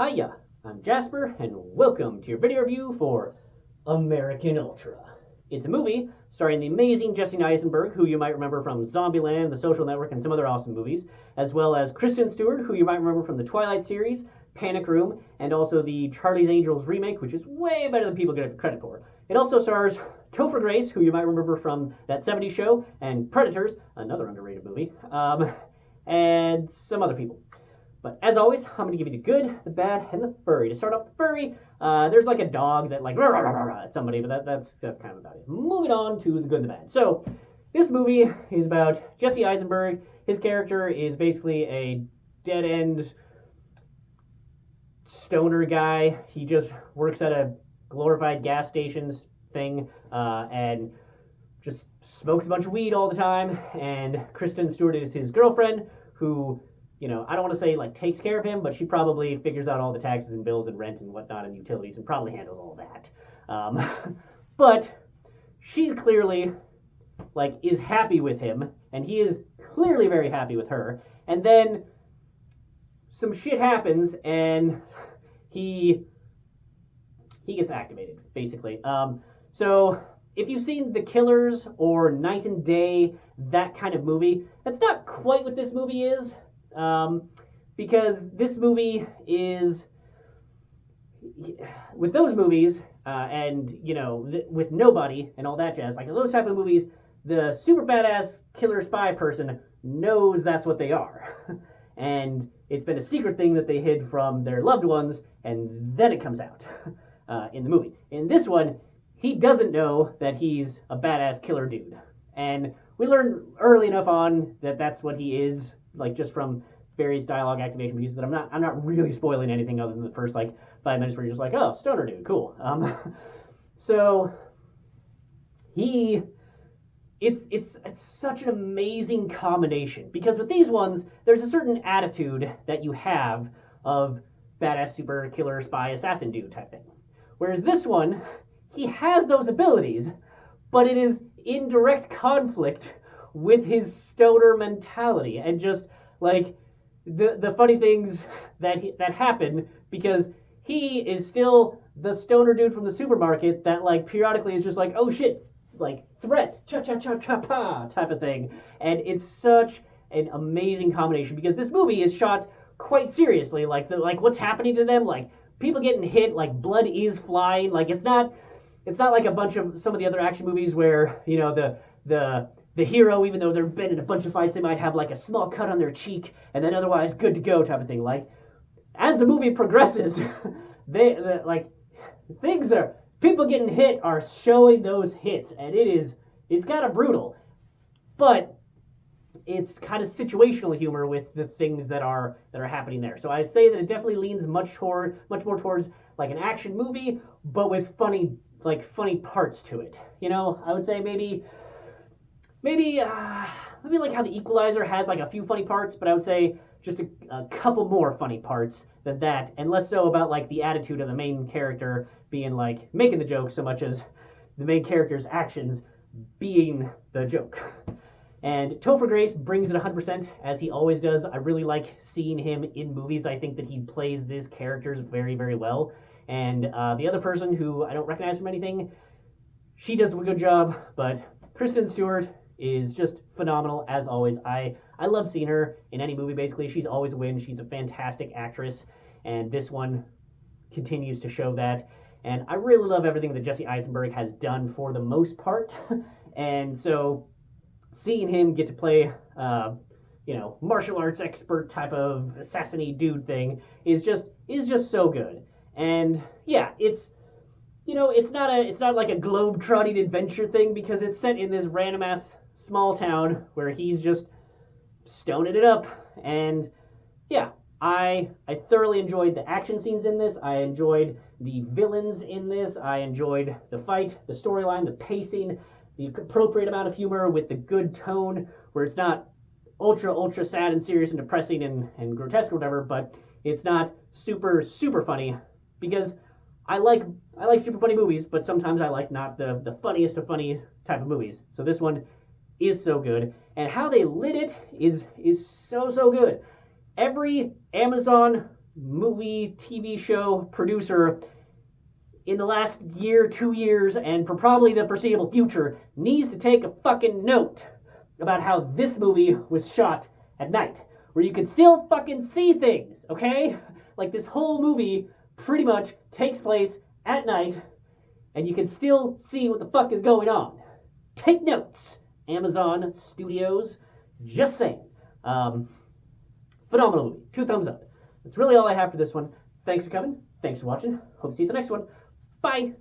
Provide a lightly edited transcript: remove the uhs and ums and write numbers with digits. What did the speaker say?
Hiya, I'm Jasper, and welcome to your video review for American Ultra. It's a movie starring the amazing Jesse Eisenberg, who you might remember from Zombieland, The Social Network, and some other awesome movies, as well as Kristen Stewart, who you might remember from the Twilight series, Panic Room, and also the Charlie's Angels remake, which is way better than people get credit for. It also stars Topher Grace, who you might remember from That 70s Show, and Predators, another underrated movie, and some other people. But as always, I'm going to give you the good, the bad, and the furry. To start off the furry, there's like a dog that like at somebody, but that's kind of about it. Moving on to the good and the bad. So this movie is about Jesse Eisenberg. His character is basically a dead-end stoner guy. He just works at a glorified gas stations thing and just smokes a bunch of weed all the time. And Kristen Stewart is his girlfriend who, I don't want to say like takes care of him, but she probably figures out all the taxes and bills and rent and whatnot and utilities and probably handles all that. But she clearly is happy with him, and he is clearly very happy with her. And then some shit happens, and he gets activated, basically. So if you've seen The Killers or Night and Day, that kind of movie, that's not quite what this movie is. Because this movie is, with those movies, and, with Nobody and all that jazz, like those type of movies, the super badass killer spy person knows that's what they are. And it's been a secret thing that they hid from their loved ones, and then it comes out in the movie. In this one, he doesn't know that he's a badass killer dude. And we learn early enough on that that's what he is, just from various dialogue activation pieces, that I'm not really spoiling anything other than the first 5 minutes where you're just like, oh, stoner dude, cool. So it's such an amazing combination, because with these ones there's a certain attitude that you have of badass super killer spy assassin dude type thing, whereas this one, he has those abilities, but it is in direct conflict with his stoner mentality, and just the funny things that happen, because he is still the stoner dude from the supermarket that periodically is just oh shit, threat, cha-cha-cha-cha-pa type of thing. And it's such an amazing combination, because this movie is shot quite seriously, what's happening to them, people getting hit, blood is flying, it's not like a bunch of some of the other action movies where the hero, even though they've been in a bunch of fights, they might have a small cut on their cheek and then otherwise good to go type of thing. As the movie progresses, people getting hit are showing those hits, and it's kind of brutal, but it's kind of situational humor with the things that are happening there. So I'd say that it definitely leans much more towards an action movie, but with funny parts to it. I would say maybe like how The Equalizer has a few funny parts, but I would say just a couple more funny parts than that, and less so about the attitude of the main character being making the joke, so much as the main character's actions being the joke. And Topher Grace brings it 100%, as he always does. I really like seeing him in movies. I think that he plays these characters very, very well. And the other person who I don't recognize from anything, she does a good job, but Kristen Stewart is just phenomenal, as always. I love seeing her in any movie, basically. She's always a win. She's a fantastic actress, and this one continues to show that. And I really love everything that Jesse Eisenberg has done for the most part. And so seeing him get to play, martial arts expert type of assassin-y dude thing is just so good. And yeah, it's not like a globe-trotting adventure thing, because it's set in this random ass small town where he's just stoning it up. And yeah, I thoroughly enjoyed the action scenes in this. I enjoyed the villains in this. I enjoyed the fight, the storyline, the pacing, the appropriate amount of humor with the good tone, where it's not ultra sad and serious and depressing and grotesque or whatever, but it's not super funny, because I like super funny movies, but sometimes I like not the funniest of funny type of movies. So this one is so good, and how they lit it is so good. Every Amazon movie, TV show producer in the last year, 2 years, and for probably the foreseeable future needs to take a fucking note about how this movie was shot at night, where you can still fucking see things, okay? Like this whole movie pretty much takes place at night, and you can still see what the fuck is going on. Take notes, Amazon Studios. Just saying. Phenomenal movie. 2 thumbs up. That's really all I have for this one. Thanks for coming. Thanks for watching. Hope to see you at the next one. Bye.